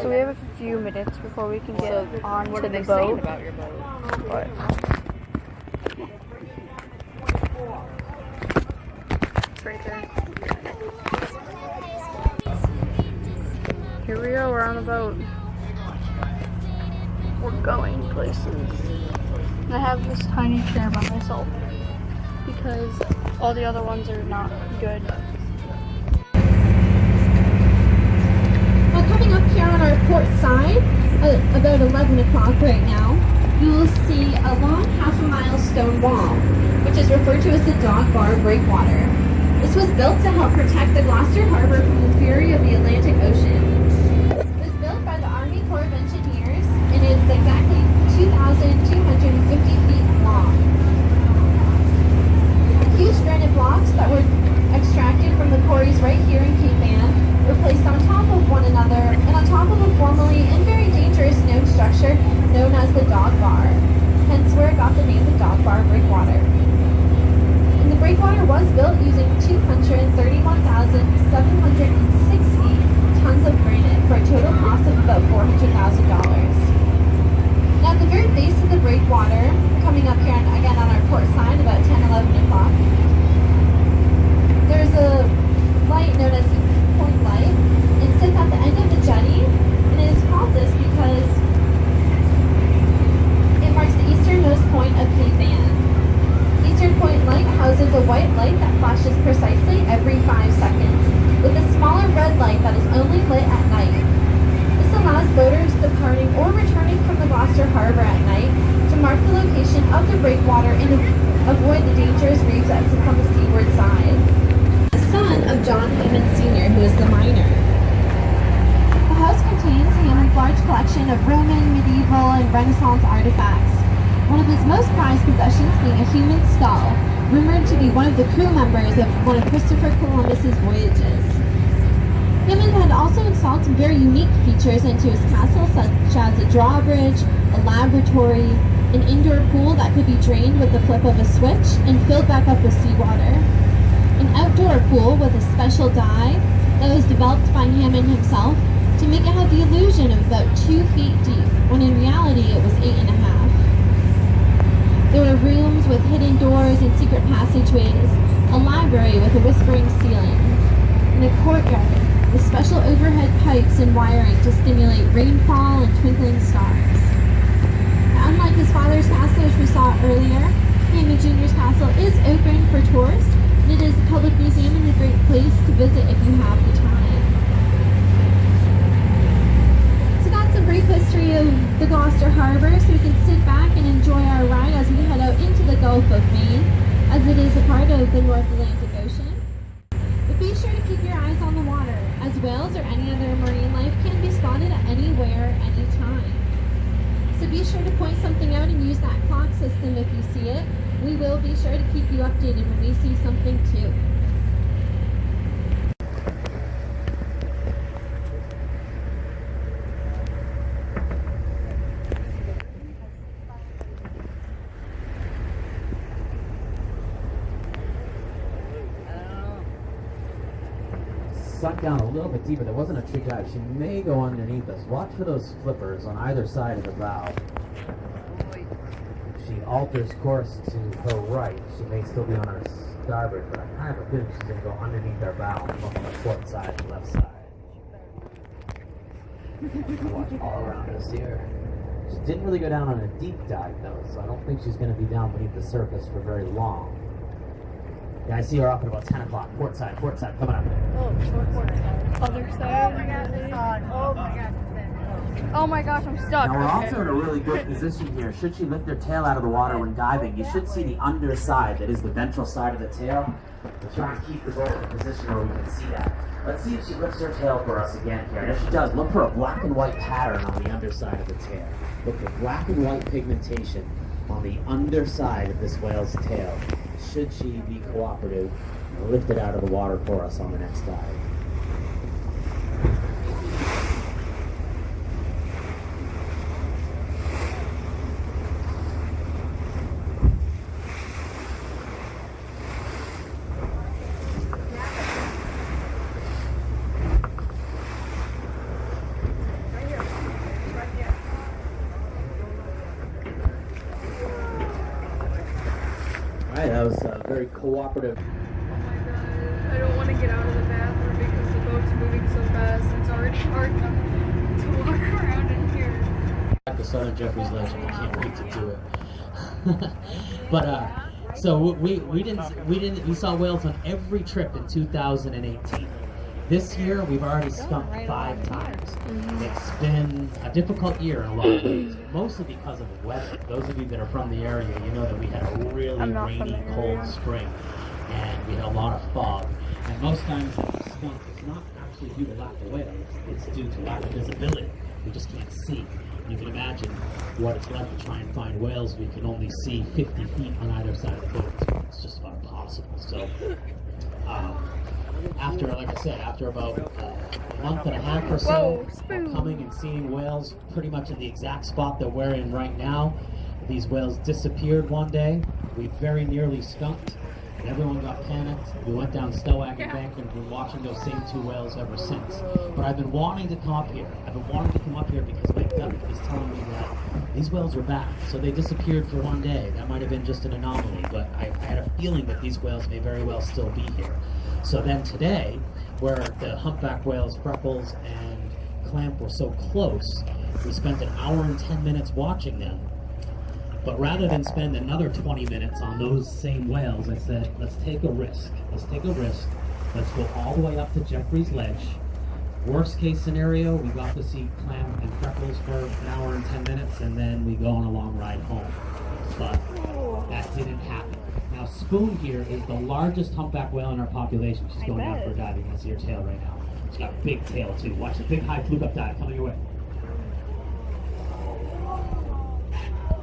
So we have a few minutes before we can get on What to are the they boat. saying about your boat? But it's right there. Here we go, we're on the boat. We're going places. And I have this tiny chair by myself because all the other ones are not good. Well, coming up here on our port side, about 11 o'clock right now, you will see a long half-a-mile stone wall, which is referred to as the Dog Bar Breakwater. This was built to help protect the Gloucester Harbor from the fury of the Atlantic Ocean. It was built by the Army Corps of Engineers and is exactly 2,250 feet long. The huge granite blocks that were extracted from the quarries right here in Cape Ann were placed on top of one another and on top of a formerly and very dangerous known structure known as the Dog Bar, hence where it got the name the Dog Bar Breakwater. And the breakwater was built using 231,760 tons of granite for a total cost of about $400,000. Now at the very base of the breakwater, coming up here again on our port side about 10-11 o'clock, there's a light known as Point Light. It sits at the end of the jetty, and it is called this because it marks the easternmost point of Cape Ann. Eastern Point Light houses a white light that flashes precisely every 5 seconds, with a smaller red light that is only lit at night. This allows boaters departing or returning from the Gloucester Harbor at night to mark the location of the breakwater and avoid the dangerous reefs that sit on the seaward side. The son of John Hammond Sr., who is the miner. The house contains Hammond's large collection of Roman, medieval, and Renaissance artifacts. One of his most prized possessions being a human skull, rumored to be one of the crew members of one of Christopher Columbus's voyages. Hammond had also installed some very unique features into his castle, such as a drawbridge, a laboratory, an indoor pool that could be drained with the flip of a switch and filled back up with seawater, an outdoor pool with a special dye that was developed by Hammond himself to make it have the illusion of about 2 feet deep, when in reality it was 8.5. There were rooms with hidden doors and secret passageways, a library with a whispering ceiling, and a courtyard with special overhead pipes and wiring to stimulate rainfall and twinkling stars. Now, unlike his father's castle, which we saw earlier, Hammond Jr.'s castle is open for tourists, and it is a public museum and a great place to visit if you have the time. So that's a brief history of the Gloucester Harbor, so we can sit back and enjoy our ride as we head out into the Gulf of Maine, as it is a part of the North Atlantic Ocean. But be sure to keep your eyes on the water, as whales or any other marine life can be spotted at anywhere, anytime. So be sure to point something out and use that clock system if you see it. We will be sure to keep you updated when we see something too. Sunk down a little bit deeper. There wasn't a tree dive. She may go underneath us. Watch for those flippers on either side of the bow. If she alters course to her right, she may still be on our starboard, but I kind of have a feeling she's going to go underneath our bow and look on the port side and left side. Watch all around us here. She didn't really go down on a deep dive though, so I don't think she's going to be down beneath the surface for very long. Yeah, I see her up at about 10 o'clock. Port side, coming up. Oh, short port side. Other side. Oh my gosh, I'm stuck. Now we're Okay. also in a really good position here. Should she lift her tail out of the water when diving, you should see the underside, that is the ventral side of the tail. We'll try and keep the boat in a position where we can see that. Let's see if she lifts her tail for us again here. And if she does, look for a black and white pattern on the underside of the tail. Look for black and white pigmentation on the underside of this whale's tail. Should she be cooperative and lift it out of the water for us on the next dive. that was very cooperative. Oh my god, I don't want to get out of the bathroom because the boat's moving so fast. It's already hard enough to walk around in here. At the Southern Jeffries Ledge, and I can't wait to do it. But so we saw whales on every trip in 2018. This year we've already skunked 5 times. It's been a difficult year in a lot of ways, mostly because of the weather. Those of you that are from the area, you know that we had a really rainy, cold spring, and we had a lot of fog. And most times the skunk is not actually due to lack of whales, it's due to lack of visibility. We just can't see. You can imagine what it's like to try and find whales. We can only see 50 feet on either side of the boat. So it's just about impossible. So after, like I said, after about a month and a half or so of coming and seeing whales pretty much in the exact spot that we're in right now, these whales disappeared one day. We very nearly skunked. And everyone got panicked. We went down Stowack Bank and we've been watching those same 2 whales ever since. But I've been wanting to come up here. I've been wanting to come up here because my gut is telling me that these whales are back. So they disappeared for one day. That might have been just an anomaly, but I had a feeling that these whales may very well still be here. So then today, where the humpback whales, Freckles and Clamp were so close, we spent an hour and 10 minutes watching them. But rather than spend another 20 minutes on those same whales, I said, let's take a risk. Let's take a risk. Let's go all the way up to Jeffries Ledge. Worst case scenario, we got to see Clam and Freckles for an hour and 10 minutes, and then we go on a long ride home. But that didn't happen. Now, Spoon here is the largest humpback whale in our population. She's going out for a dive. You can see her tail right now. She's got a big tail, too. Watch the big high fluke up dive coming your way.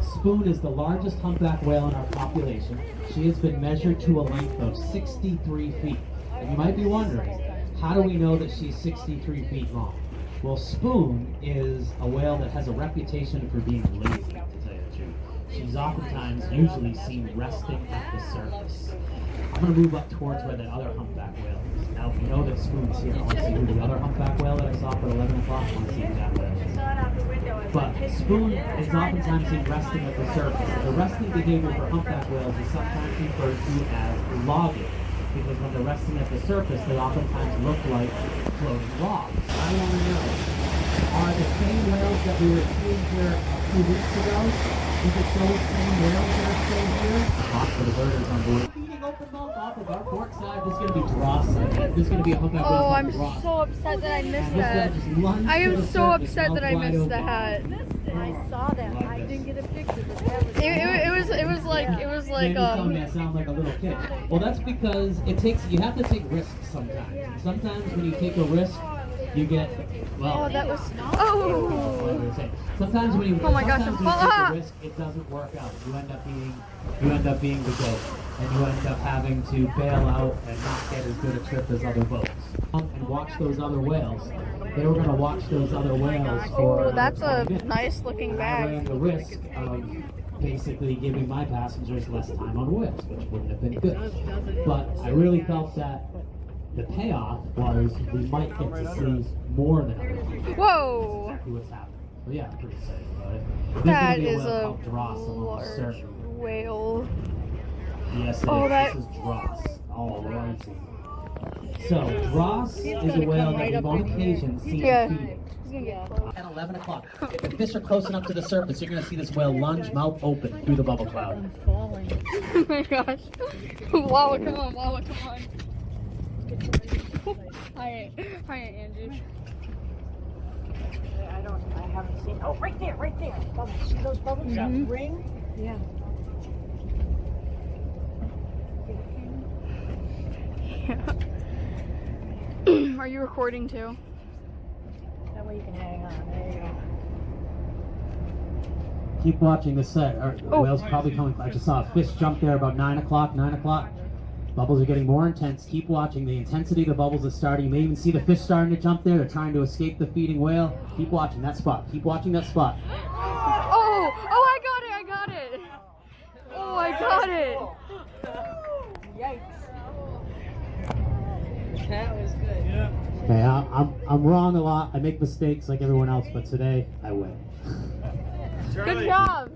Spoon is the largest humpback whale in our population. She has been measured to a length of 63 feet. And you might be wondering, how do we know that she's 63 feet long? Well, Spoon is a whale that has a reputation for being lazy, to tell you the truth. She's oftentimes usually seen resting at the surface. I'm going to move up towards where that other humpback whale is. Now, if you know that Spoon's here, I want to see who the other humpback whale that I saw for 11 o'clock. I want to see who that was. But Spoon is oftentimes seen resting at the surface. The resting behavior for humpback whales is sometimes referred to as logging, because when they're resting at the surface, they oftentimes look like floating logs. I want to know, are the same whales that we were seeing here a few weeks ago, is it those same whales that are still here? Hot for the birders on board. Feeding open mouth off of our port side. This is going to be dross. This is going to be a humpback whale. Oh, I'm so upset that I missed that. I am so upset that I missed that. I saw them. I didn't get a picture. It was like Maybe tell me I sound like a little kid. Well, that's because you have to take risks sometimes. Sometimes when you take a risk, you get, well. Oh, that was, sometimes when you, oh my gosh, sometimes when you take a risk, it doesn't work out. You end up being the goat, and you end up having to bail out and not get as good a trip as other boats. And watch those other whales. They were going to watch those other whales for. Oh, that's a 20 minutes. nice looking I ran bag. the risk of basically giving my passengers less time on whales, which wouldn't have been good. But I really felt that the payoff was we might get to see more than other people. Whoa! Exactly what's happening. So yeah, I'm pretty excited about it. That is is a large whale. Yes, it Oh, is. that- This is dross. Oh, righty. So, dross is a whale that we've on occasion seen feeding. He's gonna get close. At 11 o'clock, if the fish are close enough to the surface, you're going to see this whale lunge, mouth open, through the bubble cloud. Oh my gosh. Wow, come on, wow, come on. Hi, Angie. I haven't seen. Oh, right there. Bubbles. See those bubbles? That ring? Yeah. Are you recording too? That way you can hang on. There you go. Keep watching this set. The whale's probably coming. I just saw a fish jump there about 9 o'clock. Bubbles are getting more intense. Keep watching. The intensity of the bubbles is starting. You may even see the fish starting to jump there. They're trying to escape the feeding whale. Keep watching that spot. Keep watching that spot. Oh, I got it. Oh, I got it. Yikes. That was good. Yeah. Okay, I'm wrong a lot. I make mistakes like everyone else, but today I win. Good job.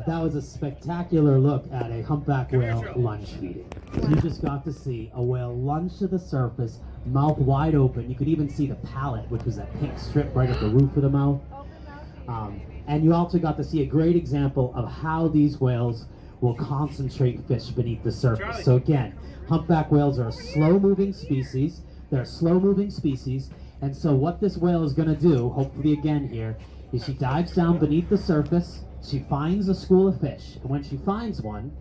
That was a spectacular look at a humpback whale lunge feeding. You just got to see a whale lunge to the surface, mouth wide open. You could even see the palate, which was that pink strip right at the roof of the mouth. And you also got to see a great example of how these whales will concentrate fish beneath the surface. So again, humpback whales are a slow-moving species. They're a slow-moving species. And so what this whale is going to do, hopefully again here, is she dives down beneath the surface. She finds a school of fish. And when she finds one,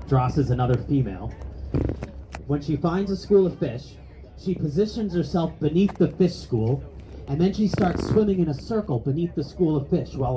Dross is another female. When she finds a school of fish, she positions herself beneath the fish school, and then she starts swimming in a circle beneath the school of fish while